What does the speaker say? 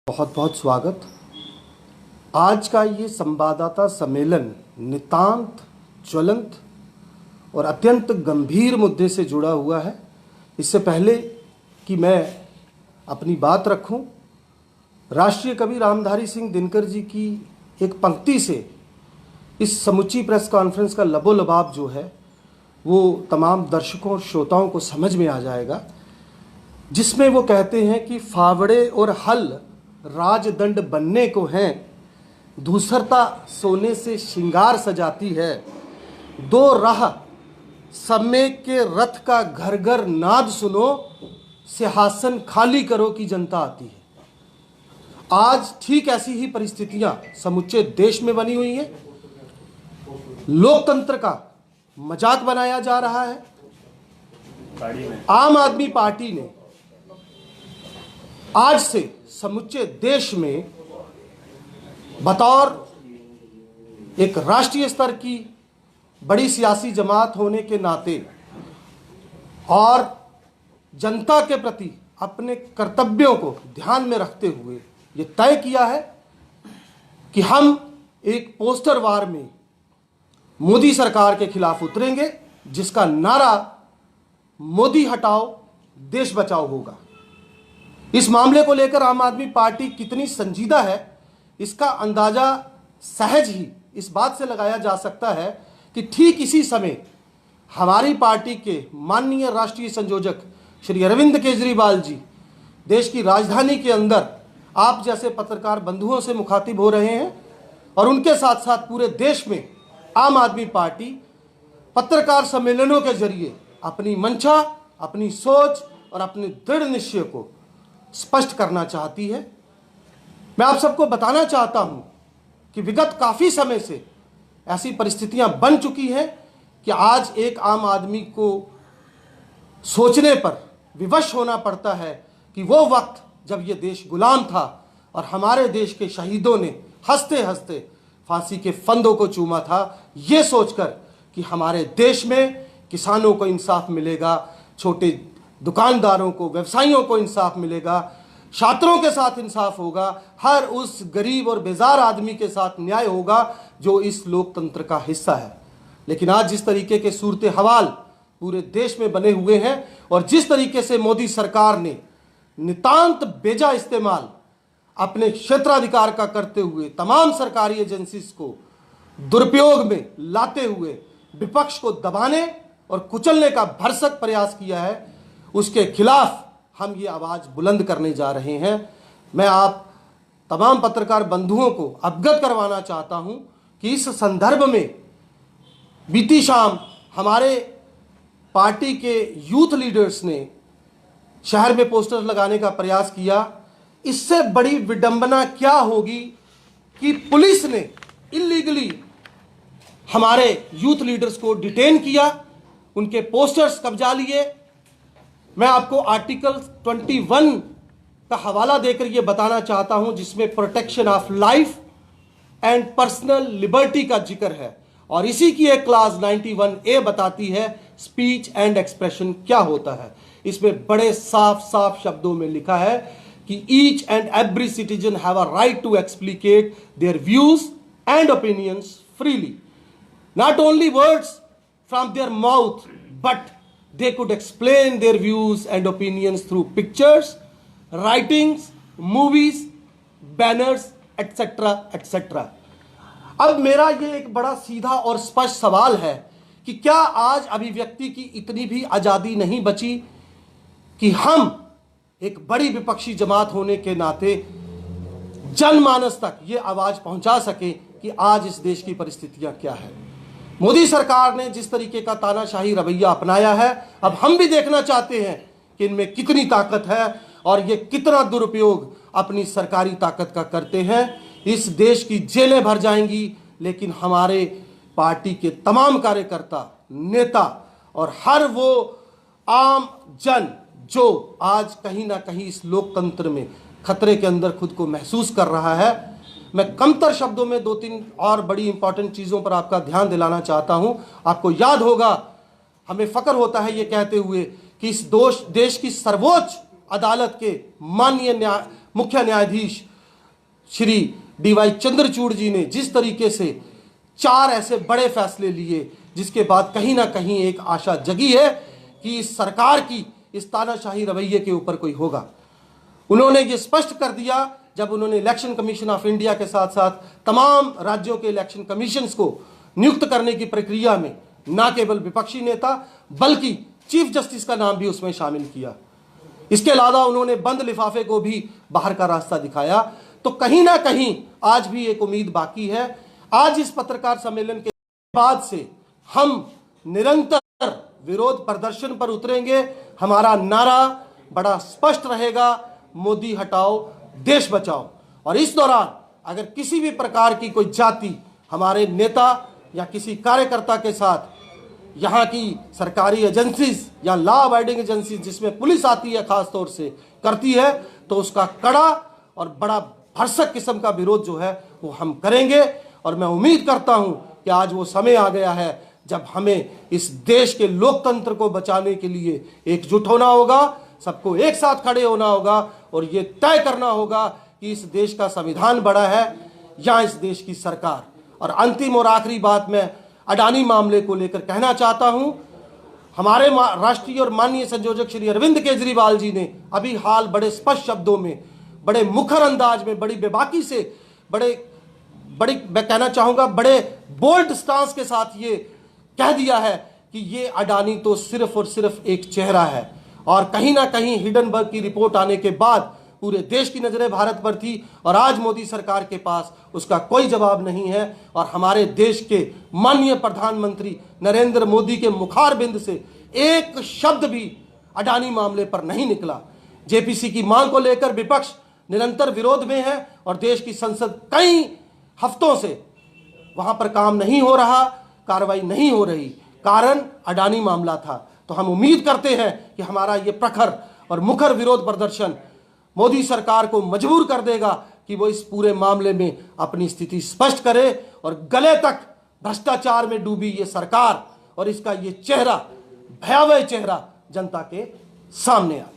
बहुत बहुत स्वागत। आज का ये संवाददाता सम्मेलन नितांत ज्वलंत और अत्यंत गंभीर मुद्दे से जुड़ा हुआ है। इससे पहले कि मैं अपनी बात रखूं, राष्ट्रीय कवि रामधारी सिंह दिनकर जी की एक पंक्ति से इस समुची प्रेस कॉन्फ्रेंस का लबोलबाब जो है वो तमाम दर्शकों और श्रोताओं को समझ में आ जाएगा, जिसमें वो कहते हैं कि फावड़े और हल राजदंड बनने को हैं, धूसरता सोने से श्रृंगार सजाती है, दो राह समय के रथ का घर घर नाद सुनो, सिंहासन खाली करो की जनता आती है। आज ठीक ऐसी ही परिस्थितियां समूचे देश में बनी हुई हैं। लोकतंत्र का मजाक बनाया जा रहा है। आम आदमी पार्टी ने आज से समूचे देश में बतौर एक राष्ट्रीय स्तर की बड़ी सियासी जमात होने के नाते और जनता के प्रति अपने कर्तव्यों को ध्यान में रखते हुए ये तय किया है कि हम एक पोस्टर वार में मोदी सरकार के खिलाफ उतरेंगे, जिसका नारा मोदी हटाओ देश बचाओ होगा। इस मामले को लेकर आम आदमी पार्टी कितनी संजीदा है, इसका अंदाजा सहज ही इस बात से लगाया जा सकता है कि ठीक इसी समय हमारी पार्टी के माननीय राष्ट्रीय संयोजक श्री अरविंद केजरीवाल जी देश की राजधानी के अंदर आप जैसे पत्रकार बंधुओं से मुखातिब हो रहे हैं और उनके साथ साथ पूरे देश में आम आदमी पार्टी पत्रकार सम्मेलनों के जरिए अपनी मंशा, अपनी सोच और अपने दृढ़ निश्चय को स्पष्ट करना चाहती है। मैं आप सबको बताना चाहता हूं कि विगत काफी समय से ऐसी परिस्थितियां बन चुकी हैं कि आज एक आम आदमी को सोचने पर विवश होना पड़ता है कि वो वक्त जब ये देश गुलाम था और हमारे देश के शहीदों ने हंसते हंसते फांसी के फंदों को चूमा था, ये सोचकर कि हमारे देश में किसानों को इंसाफ मिलेगा, छोटे दुकानदारों को, व्यवसायियों को इंसाफ मिलेगा, छात्रों के साथ इंसाफ होगा, हर उस गरीब और बेजार आदमी के साथ न्याय होगा जो इस लोकतंत्र का हिस्सा है। लेकिन आज जिस तरीके के सूरत हवाल पूरे देश में बने हुए हैं और जिस तरीके से मोदी सरकार ने नितांत बेजा इस्तेमाल अपने क्षेत्राधिकार का करते हुए तमाम सरकारी एजेंसीज को दुरुपयोग में लाते हुए विपक्ष को दबाने और कुचलने का भरसक प्रयास किया है, उसके खिलाफ हम ये आवाज़ बुलंद करने जा रहे हैं। मैं आप तमाम पत्रकार बंधुओं को अवगत करवाना चाहता हूं कि इस संदर्भ में बीती शाम हमारे पार्टी के यूथ लीडर्स ने शहर में पोस्टर लगाने का प्रयास किया। इससे बड़ी विडंबना क्या होगी कि पुलिस ने इलीगली हमारे यूथ लीडर्स को डिटेन किया, उनके पोस्टर्स कब्जा लिए। मैं आपको आर्टिकल 21 का हवाला देकर यह बताना चाहता हूं, जिसमें protection of life and personal liberty का जिक्र है और इसी की एक क्लास 91A बताती है स्पीच एंड एक्सप्रेशन क्या होता है। इसमें बड़े साफ साफ शब्दों में लिखा है कि each and every citizen have a right to explicate their views and opinions freely, not only words from their mouth, but they could explain their views and opinions through pictures, writings, movies, banners, etc. etc. अब मेरा ये एक बड़ा सीधा और स्पष्ट सवाल है कि क्या आज अभिव्यक्ति की इतनी भी आज़ादी नहीं बची कि हम एक बड़ी विपक्षी जमात होने के नाते जनमानस तक ये आवाज़ पहुंचा सके कि आज इस देश की परिस्थितियां क्या है। मोदी सरकार ने जिस तरीके का तानाशाही रवैया अपनाया है, अब हम भी देखना चाहते हैं कि इनमें कितनी ताकत है और ये कितना दुरुपयोग अपनी सरकारी ताकत का करते हैं। इस देश की जेलें भर जाएंगी, लेकिन हमारे पार्टी के तमाम कार्यकर्ता, नेता और हर वो आम जन जो आज कहीं ना कहीं इस लोकतंत्र में खतरे के अंदर खुद को महसूस कर रहा है, मैं कमतर शब्दों में 2-3 और बड़ी इंपॉर्टेंट चीज़ों पर आपका ध्यान दिलाना चाहता हूं। आपको याद होगा, हमें फक्र होता है ये कहते हुए कि इस देश की सर्वोच्च अदालत के माननीय मुख्य न्यायाधीश श्री डीवाई चंद्रचूड़ जी ने जिस तरीके से 4 ऐसे बड़े फैसले लिए, जिसके बाद कहीं ना कहीं एक आशा जगी है कि इस सरकार की इस तानाशाही रवैये के ऊपर कोई होगा। उन्होंने ये स्पष्ट कर दिया जब उन्होंने इलेक्शन कमीशन ऑफ इंडिया के साथ साथ तमाम राज्यों के इलेक्शन कमीशंस को नियुक्त करने की प्रक्रिया में न केवल विपक्षी नेता बल्कि चीफ जस्टिस का नाम भी उसमें शामिल किया। इसके अलावा उन्होंने बंद लिफाफे को भी बाहर का रास्ता दिखाया। तो कहीं ना कहीं आज भी एक उम्मीद बाकी है। आज इस पत्रकार सम्मेलन के बाद से हम निरंतर विरोध प्रदर्शन पर उतरेंगे। हमारा नारा बड़ा स्पष्ट रहेगा, मोदी हटाओ देश बचाओ। और इस दौरान अगर किसी भी प्रकार की कोई जाति हमारे नेता या किसी कार्यकर्ता के साथ यहाँ की सरकारी एजेंसीज या लॉ अबाइडिंग एजेंसीज जिसमें पुलिस आती है खास तौर से करती है, तो उसका कड़ा और बड़ा भरसक किस्म का विरोध जो है वो हम करेंगे। और मैं उम्मीद करता हूँ कि आज वो समय आ गया है जब हमें इस देश के लोकतंत्र को बचाने के लिए एकजुट होना होगा, सबको एक साथ खड़े होना होगा और ये तय करना होगा कि इस देश का संविधान बड़ा है या इस देश की सरकार। और अंतिम और आखिरी बात मैं अडानी मामले को लेकर कहना चाहता हूं। हमारे राष्ट्रीय और माननीय संयोजक श्री अरविंद केजरीवाल जी ने अभी हाल बड़े स्पष्ट शब्दों में, बड़े मुखर अंदाज में, बड़ी बेबाकी से, मैं कहना चाहूंगा बड़े बोल्ड स्टांस के साथ ये कह दिया है कि ये अडानी तो सिर्फ और सिर्फ एक चेहरा है। और कहीं ना कहीं हिडनबर्ग की रिपोर्ट आने के बाद पूरे देश की नजरें भारत पर थी और आज मोदी सरकार के पास उसका कोई जवाब नहीं है। और हमारे देश के माननीय प्रधानमंत्री नरेंद्र मोदी के मुखारबिंद से एक शब्द भी अडानी मामले पर नहीं निकला। जेपीसी की मांग को लेकर विपक्ष निरंतर विरोध में है और देश की संसद कई हफ्तों से वहां पर काम नहीं हो रहा, कार्रवाई नहीं हो रही। कारण अडानी मामला था। तो हम उम्मीद करते हैं कि हमारा ये प्रखर और मुखर विरोध प्रदर्शन मोदी सरकार को मजबूर कर देगा कि वो इस पूरे मामले में अपनी स्थिति स्पष्ट करे और गले तक भ्रष्टाचार में डूबी ये सरकार और इसका ये चेहरा, भयावह चेहरा जनता के सामने आए।